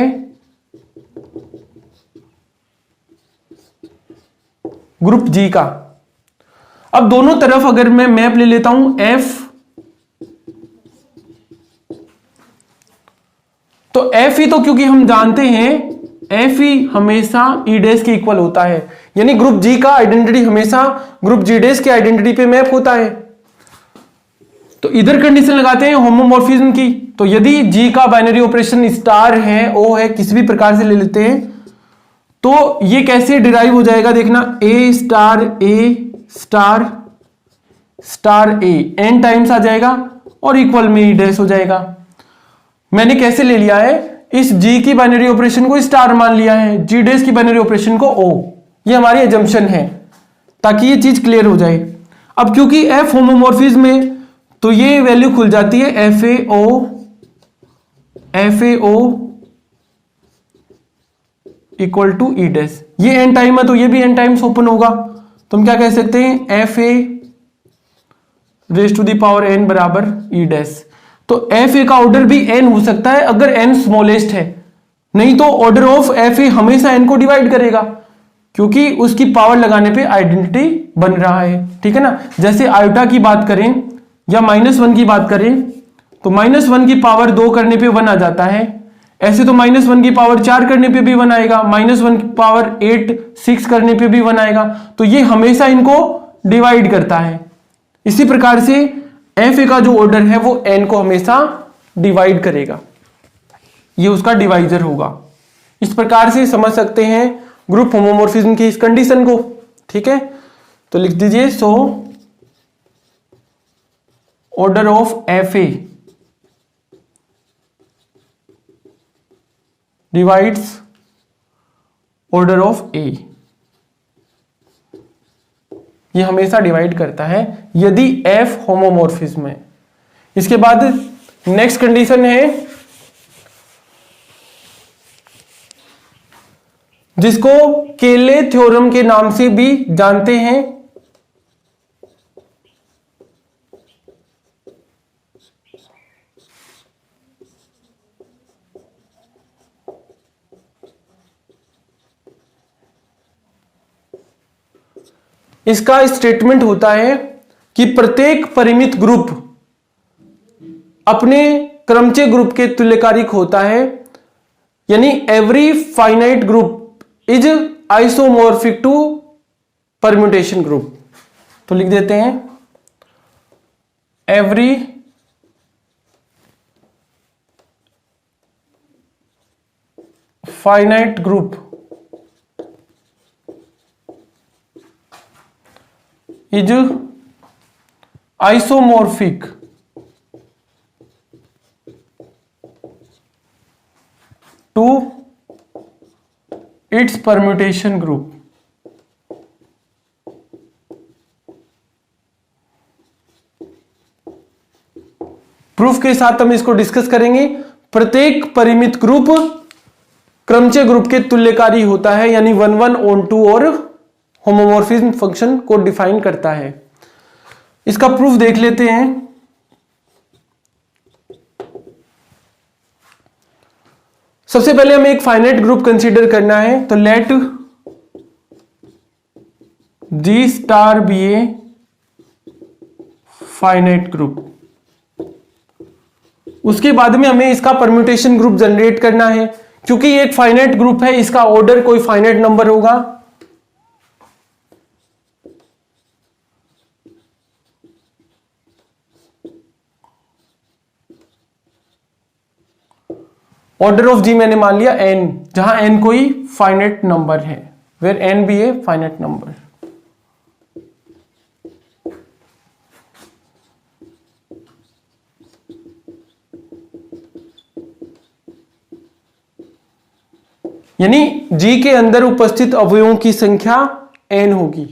ग्रुप G का। अब दोनों तरफ अगर मैं मैप ले लेता हूं f, तो f ही तो क्योंकि हम जानते हैं f ही हमेशा e डैश के इक्वल होता है, यानी ग्रुप G का आइडेंटिटी हमेशा ग्रुप G डैश के आइडेंटिटी पे मैप होता है। तो इधर कंडीशन लगाते हैं होमोमॉर्फिज्म की। तो यदि G का बाइनरी ऑपरेशन स्टार है, O है, किसी भी प्रकार से ले लेते हैं, तो ये कैसे डिराइव हो जाएगा देखना, A star star A n times आ जाएगा और इक्वल में e डैश हो जाएगा। मैंने कैसे ले लिया है, इस G की बाइनरी ऑपरेशन को स्टार मान लिया है, G डैश की बाइनरी ऑपरेशन को O। ये हमारी एजम्पशन है ताकि ये चीज क्लियर हो जाए। अब क्योंकि F होमोमॉर्फिज्म में तो ये वैल्यू खुल जाती है FAO equal to e dash. ये n टाइम है तो ये भी n टाइम्स ओपन होगा। तो हम क्या कह सकते हैं, FA raise to the power n बराबर ई डैश। तो FA का ऑर्डर भी n हो सकता है अगर n स्मॉलेस्ट है, नहीं तो ऑर्डर ऑफ FA हमेशा n को डिवाइड करेगा क्योंकि उसकी पावर लगाने पे आइडेंटिटी बन रहा है, ठीक है ना। जैसे आयोटा की बात करें या -1 की बात करें तो -1 की पावर 2 करने पे 1 आ जाता है, ऐसे तो -1 की पावर 4 करने पे भी 1 आएगा, -1 की पावर 8 6 करने पे भी 1 आएगा। तो ये हमेशा इनको डिवाइड करता है। इसी प्रकार से FA का जो ऑर्डर है वो n को हमेशा डिवाइड करेगा, ये उसका डिवाइजर होगा। इस प्रकार से समझ सकते हैं ग्रुप होमोमॉर्फिज्म की इस कंडीशन को, ठीक है। तो लिख दीजिए, so order of FA divides order of A। ये हमेशा डिवाइड करता है यदि F होमोमॉर्फिज्म है। इसके बाद नेक्स्ट कंडीशन है जिसको केले थ्योरम के नाम से भी जानते हैं। इसका स्टेटमेंट होता है कि प्रत्येक परिमित ग्रुप अपने क्रमचय ग्रुप के तुल्यकालिक होता है, यानी every finite group is isomorphic to permutation group. तो लिख देते हैं, every finite group is isomorphic to its permutation group। Proof के साथ हम इसको डिस्कस करेंगे। प्रत्येक परिमित ग्रुप क्रमचय ग्रुप के तुल्यकारी होता है, यानी 1 1 on 2 और होमोमॉर्फिज्म फंक्शन को डिफाइन करता है। इसका प्रूफ देख लेते हैं। सबसे पहले हमें एक फाइनाइट ग्रुप कंसीडर करना है, तो let G star be a finite group. उसके बाद में हमें इसका परम्यूटेशन ग्रुप जनरेट करना है, क्योंकि ये एक फाइनाइट ग्रुप है, इसका ऑर्डर कोई फाइनाइट नंबर होगा। ऑर्डर ऑफ जी मैंने मान लिया n, जहां n कोई फाइनाइट नंबर है, वेयर n भी ए फाइनाइट नंबर। यानी G के अंदर उपस्थित अवयवों की संख्या n होगी।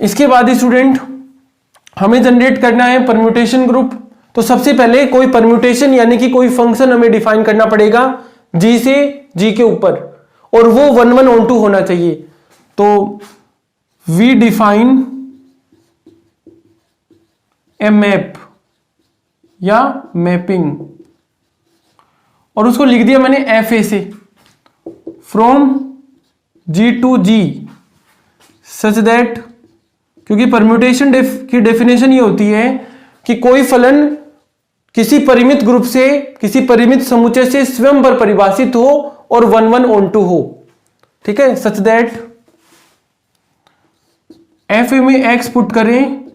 इसके बाद स्टूडेंट हमें जनरेट करना है परम्यूटेशन ग्रुप। तो सबसे पहले कोई परम्यूटेशन यानी कि कोई फंक्शन हमें डिफाइन करना पड़ेगा G से G के ऊपर, और वो 1 1 on 2 होना चाहिए। तो वी डिफाइन ए मैप या मैपिंग, और उसको लिख दिया मैंने एफ ए से, from G to G such that, क्योंकि परम्यूटेशन की डेफिनेशन ये होती है कि कोई फलन किसी परिमित ग्रुप से, किसी परिमित समुच्चय से स्वयं पर परिभाषित हो और 1 1 on 2 हो। ठीक है, सच दैट एफ ए में x पुट करें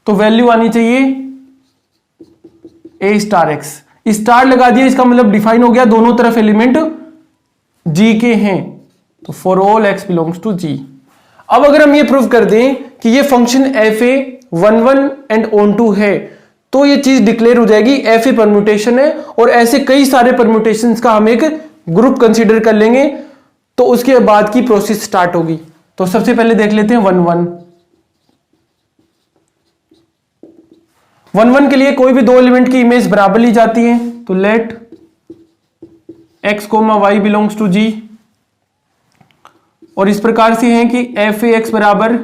तो वैल्यू आनी चाहिए a स्टार x। स्टार लगा दिया, इसका मतलब डिफाइन हो गया, दोनों तरफ एलिमेंट G के हैं, तो for all x belongs to G। अब अगर हम ये प्रूव कर दें कि ये function F A 1 1 and on 2 है, तो ये चीज डिक्लेयर हो जाएगी एफ ए परम्यूटेशन है, और ऐसे कई सारे परम्यूटेशंस का हम एक ग्रुप कंसीडर कर लेंगे, तो उसके बाद की प्रोसेस स्टार्ट होगी। तो सबसे पहले देख लेते हैं 1 1। 1 1 के लिए कोई भी दो एलिमेंट की इमेज बराबर ली जाती है, तो let x, y belongs to G, और इस प्रकार से है कि एफ ए एक्स बराबर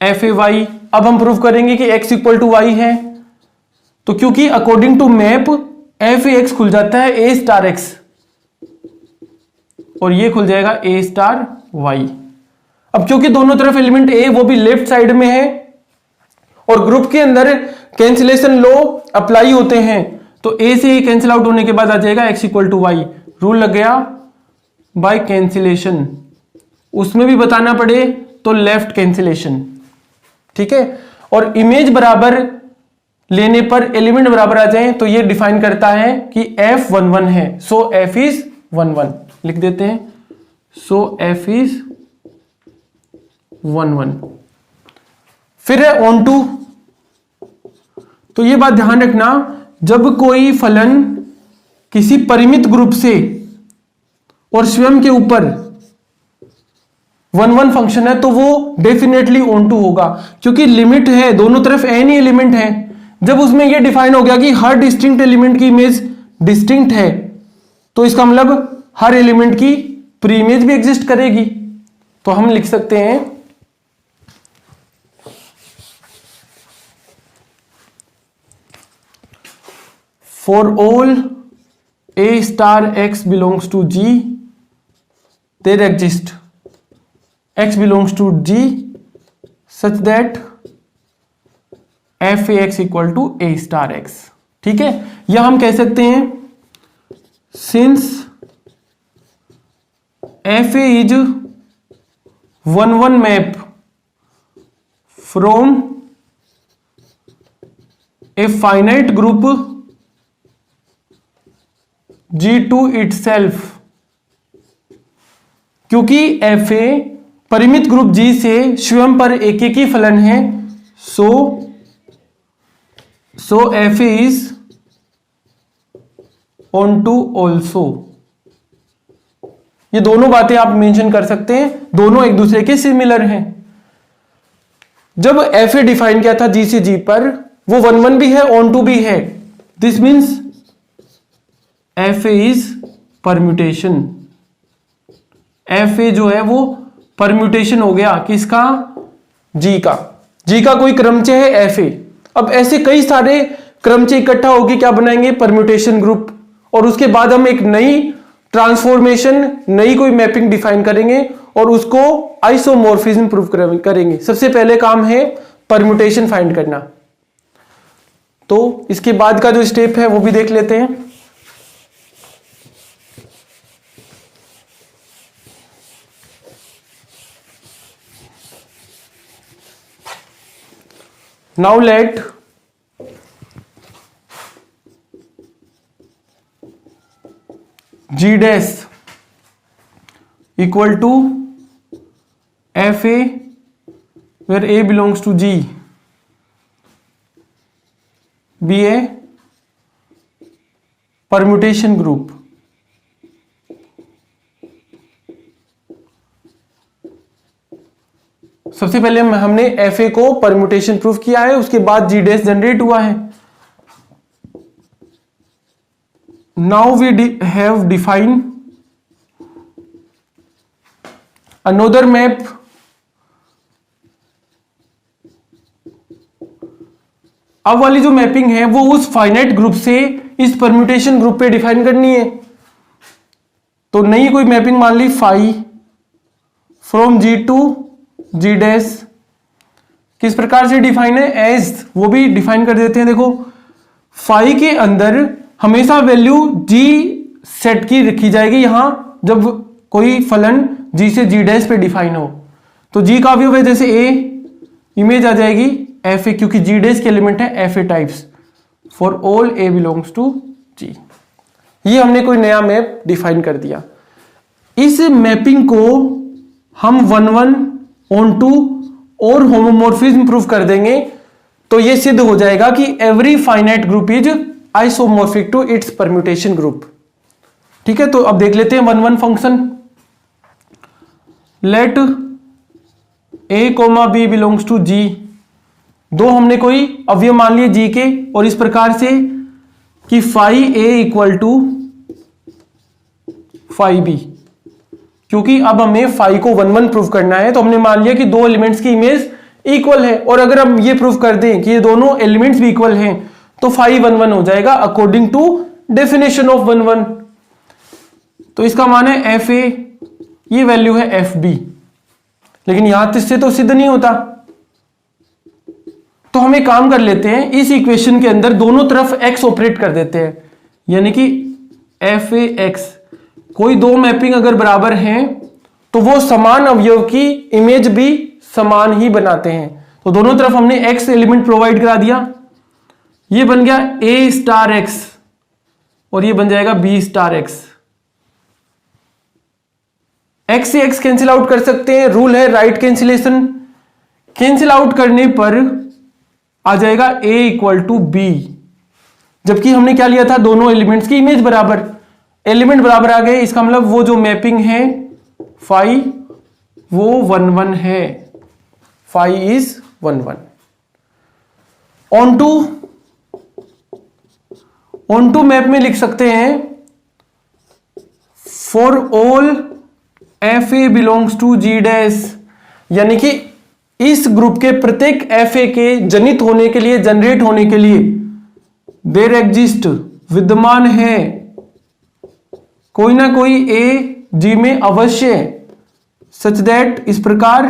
एफ ए वाई। अब हम प्रूव करेंगे कि x इक्वल टू वाई है, तो क्योंकि according to map f a x खुल जाता है a स्टार x, और ये खुल जाएगा a स्टार y। अब क्योंकि दोनों तरफ एलिमेंट a वो भी लेफ्ट साइड में है, और ग्रुप के अंदर कैंसिलेशन लॉ अप्लाई होते हैं, तो a से a कैंसिल आउट होने के बाद आ जाएगा x equal to y. Rule लग गया बाय कैंसिलेशन, उसमें भी बताना पड़े तो लेफ्ट कैंसिलेशन। ठीक है, और इमेज बराबर लेने पर एलिमेंट बराबर आ जाए तो ये डिफाइन करता है कि f 1 1 है, सो f इज 1 1 लिख देते हैं, सो f इज 1 1। फिर है on 2। तो ये बात ध्यान रखना, जब कोई फलन किसी परिमित ग्रुप से और स्वयं के ऊपर 1 1 फंक्शन है, तो वो डेफिनेटली on 2 होगा, क्योंकि लिमिट है, दोनों तरफ n ही एलिमेंट है। जब उसमें यह डिफाइन हो गया कि हर डिस्टिंक्ट एलिमेंट की इमेज डिस्टिंक्ट है, तो इसका मतलब हर एलिमेंट की प्री इमेज भी एग्जिस्ट करेगी। तो हम लिख सकते हैं for all a star x belongs to G, there exist x belongs to G such that f a x equal to a star x। ठीक है, या हम कह सकते हैं since f a is 1 1 map from a finite group G to itself, क्योंकि f a परिमित group G से स्वयं पर एक ही फलन है, सो f a is on 2 also। ये दोनों बातें आप मेंशन कर सकते हैं, दोनों एक दूसरे के सिमिलर हैं। जब f a डिफाइन किया था G से G पर, वो 1 1 भी है, ऑन टू भी है। This means F A is permutation. F A जो है वो परम्यूटेशन हो गया किसका? जी का। जी का कोई क्रमचय है एफ ए। अब ऐसे कई सारे क्रमचय इकट्ठा होगी क्या बनाएंगे? Permutation group. और उसके बाद हम एक नई ट्रांसफॉर्मेशन, नई कोई मैपिंग डिफाइन करेंगे और उसको आइसोमॉर्फिज्म प्रूव करेंगे। सबसे पहले काम है परम्यूटेशन फाइंड करना। तो इसके बाद का जो स्टेप है वो भी देख लेते हैं। Now let G dash equal to FA where A belongs to G be a permutation group। सबसे पहले हमने FA को परम्यूटेशन प्रूफ किया है, उसके बाद G dash जनरेट हुआ है। Now we have defined another map अब वाली जो मैपिंग है वो उस फाइनाइट ग्रुप से इस परम्यूटेशन ग्रुप पे डिफाइन करनी है। तो नई कोई मैपिंग मान ली phi from G to G dash. किस प्रकार से डिफाइन है? एज, वो भी डिफाइन कर देते हैं। देखो फाई के अंदर हमेशा वैल्यू G सेट की रखी जाएगी यहां जब कोई फलन G से G डैश पे डिफाइन हो। तो G का अवयव है जैसे A, इमेज आ जाएगी FA क्योंकि G डैश के एलिमेंट है FA types for all A belongs to G। ये हमने कोई नया मैप डिफाइन कर दिया। इस मैपिंग को हम 1 1 ऑन टू और होमोमॉर्फिज्म प्रूफ कर देंगे तो ये सिद्ध हो जाएगा कि every finite group is isomorphic to its permutation group. ठीक है, तो अब देख लेते हैं 1 1 function. Let A, B belongs to G। दो हमने कोई अवयव मान लिए G के और इस प्रकार से कि phi A equal to phi B। क्योंकि अब हमें फाई को 1 1 प्रूफ करना है तो हमने मान लिया कि दो एलिमेंट्स की इमेज इक्वल है और अगर हम ये प्रूफ कर दें कि ये दोनों एलिमेंट्स भी इक्वल हैं तो फाई 1 1 हो जाएगा अकॉर्डिंग टू डेफिनेशन ऑफ 1 1। तो इसका मान है एफ ए, ये वैल्यू है एफ बी। लेकिन यहां से तो सिद्ध नहीं होता, तो हम एक काम कर लेते हैं, इस इक्वेशन के अंदर दोनों तरफ x ऑपरेट कर देते हैं, यानी कि एफ ए एक्स। कोई दो मैपिंग अगर बराबर हैं तो वो समान अवयव की इमेज भी समान ही बनाते हैं। तो दोनों तरफ हमने x एलिमेंट प्रोवाइड करा दिया, ये बन गया a स्टार x और ये बन जाएगा b स्टार x। x से x कैंसिल आउट कर सकते हैं, रूल है राइट कैंसिलेशन। कैंसिल आउट करने पर आ जाएगा a इक्वल टू b, जबकि हमने क्या लिया था, दोनों एलिमेंट्स की इमेज बराबर, एलिमेंट बराबर आ गए। इसका मतलब वो जो मैपिंग है फाई वो 1 1 है, phi is 1 1। Onto map में लिख सकते हैं for all f a belongs to G dash, यानी कि इस ग्रुप के प्रत्येक एफ ए के जनित होने के लिए, जनरेट होने के लिए देयर एग्जिस्ट, विद्यमान है कोई ना कोई ए जी में अवश्य, सच दैट, इस प्रकार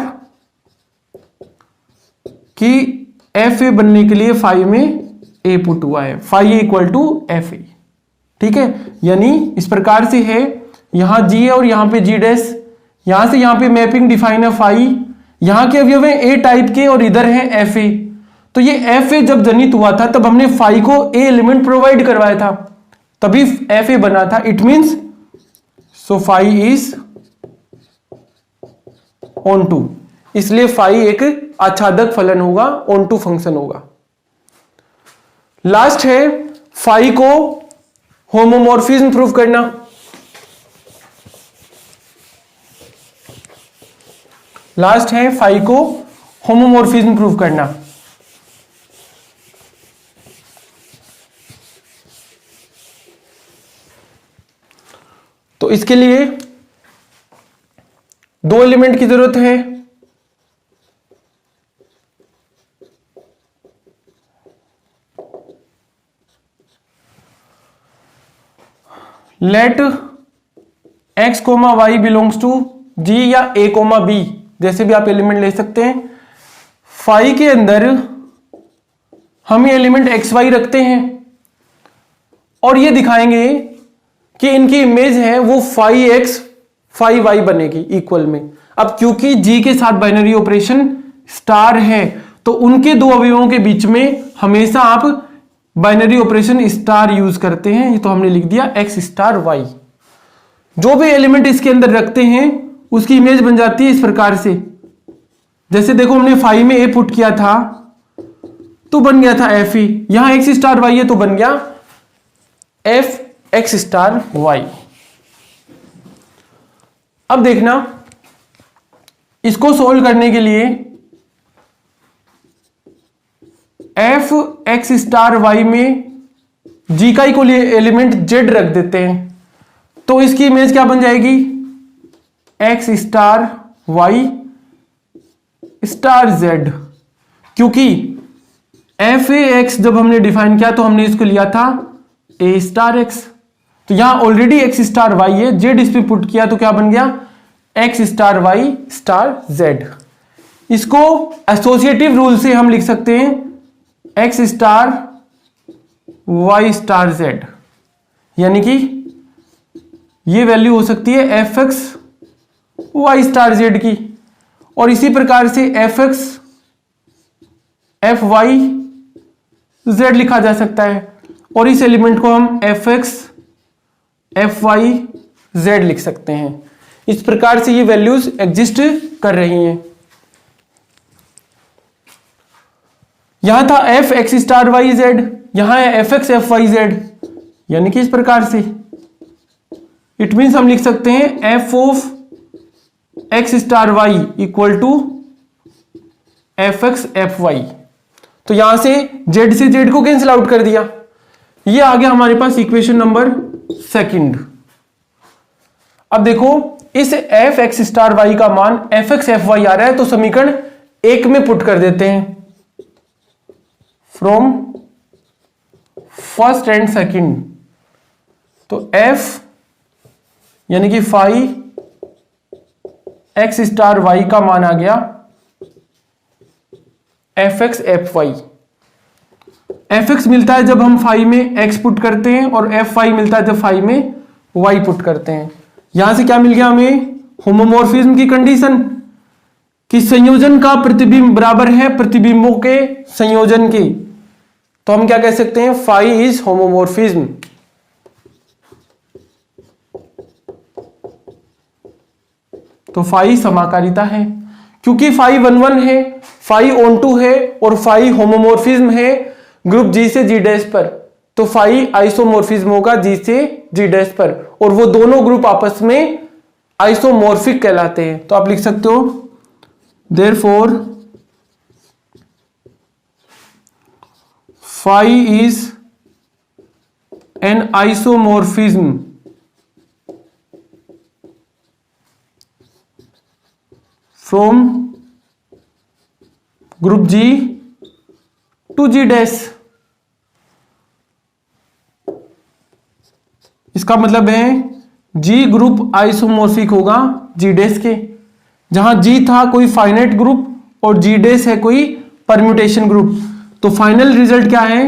कि एफ ए बनने के लिए फाई में ए पुट हुआ है, phi equal to f a. ठीक है, यानी इस प्रकार से है, यहां जी है और यहां पे जी डैश, यहां से यहां पे मैपिंग डिफाइन है फाई, यहां के अवयव है ए टाइप के और इधर है एफ ए। तो ये एफ ए जब जनित हुआ था तब हमने फाई को ए एलिमेंट प्रोवाइड करवाया था, तभी एफ ए बना था। It means so phi is onto, इसलिए फाई एक आच्छादक फलन होगा, ऑन टू फंक्शन होगा। लास्ट है फाई को होमोमॉर्फिज्म प्रूव करना। लास्ट है फाई को होमोमॉर्फिज्म प्रूव करना। तो इसके लिए 2 एलिमेंट की जरूरत है। Let x, y belongs to G या A, B, जैसे भी आप एलिमेंट ले सकते हैं। फाई के अंदर हम ये एलिमेंट एक्स वाई रखते हैं और ये दिखाएंगे कि इनकी इमेज है वो फाई एक्स फाई वाई बनेगी इक्वल में। अब क्योंकि G के साथ बाइनरी ऑपरेशन स्टार है तो उनके दो अवयवों के बीच में हमेशा आप बाइनरी ऑपरेशन स्टार यूज करते हैं। ये तो हमने लिख दिया एक्स स्टार वाई। जो भी एलिमेंट इसके अंदर रखते हैं उसकी इमेज बन जाती है इस प्रकार से। जैसे देखो हमने फाई में ए पुट किया था तो बन गया था एफ ई, यहां एक्स स्टार वाई है तो बन गया एफ एक्स स्टार वाई। अब देखना इसको सोल्व करने के लिए एफ एक्स स्टार वाई में जी का को एलिमेंट जेड रख देते हैं तो इसकी इमेज क्या बन जाएगी x star Y star z. क्योंकि एफ ए एक्स जब हमने डिफाइन किया तो हमने इसको लिया था ए स्टार एक्स, तो यहां ऑलरेडी एक्स स्टार वाई है, जेड इस पे पुट किया तो क्या बन गया X star Y star Z. इसको एसोसिएटिव रूल से हम लिख सकते हैं X star Y star Z, यानी कि ये वैल्यू हो सकती है F X Y star Z की। और इसी प्रकार से F x F Y Z लिखा जा सकता है और इस एलिमेंट को हम F x F Y Z लिख सकते हैं। इस प्रकार से ये वैल्यूज एग्जिस्ट कर रही हैं। यहां था f x star y z, यहां है F x F Y z, यानी कि इस प्रकार से इट मीन्स हम लिख सकते हैं f of x star y equal to f x F y. तो यहां से जेड से जेड को कैंसिल आउट कर दिया। ये आ गया हमारे पास इक्वेशन नंबर सेकंड। अब देखो इस एफ एक्स स्टार वाई का मान एफ एक्स एफ वाई आ रहा है तो समीकरण 1 में पुट कर देते हैं फ्रॉम फर्स्ट एंड सेकंड। तो एफ यानी कि फाई एक्स स्टार वाई का मान आ गया f x F y. F x मिलता है जब हम फाई में एक्स पुट करते हैं और एफ वाई मिलता है जब फाई में वाई पुट करते हैं। यहां से क्या मिल गया हमें होमोमॉर्फिज्म की कंडीशन कि संयोजन का प्रतिबिंब बराबर है प्रतिबिंबों के संयोजन के। तो हम क्या कह सकते हैं फाई इज होमोमॉर्फिज्म। तो फाई समाकारिता है क्योंकि फाई 1 है, फाई ऑन टू है और फाई होमोमॉर्फिज्म है ग्रुप जी से जी डैश पर। तो फाई आइसोमॉर्फिज्म होगा जी से जी डैश पर और वो दोनों ग्रुप आपस में आइसोमॉर्फिक कहलाते हैं। तो आप लिख सकते हो therefore phi is an isomorphism from group G to G dash. इसका मतलब है जी ग्रुप आइसोमॉर्फिक होगा जी डैश के, जहां जी था कोई फाइनाइट ग्रुप और जी डैश है कोई परम्यूटेशन ग्रुप। तो फाइनल रिजल्ट क्या है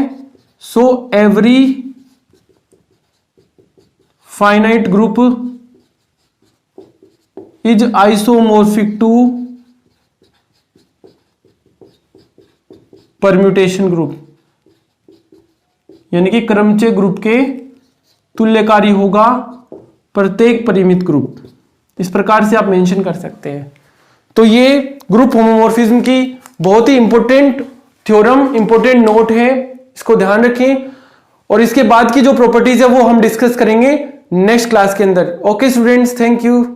so every finite group is isomorphic to permutation group, यानी कि क्रमचय ग्रुप के तुल्यकारी होगा प्रत्येक परिमित ग्रुप। इस प्रकार से आप मेंशन कर सकते हैं। तो ये ग्रुप होमोमॉर्फिज्म की बहुत ही इंपॉर्टेंट थ्योरम इंपॉर्टेंट नोट है, इसको ध्यान रखें। और इसके बाद की जो प्रॉपर्टीज है वो हम डिस्कस करेंगे नेक्स्ट क्लास के अंदर। Okay students, thank you.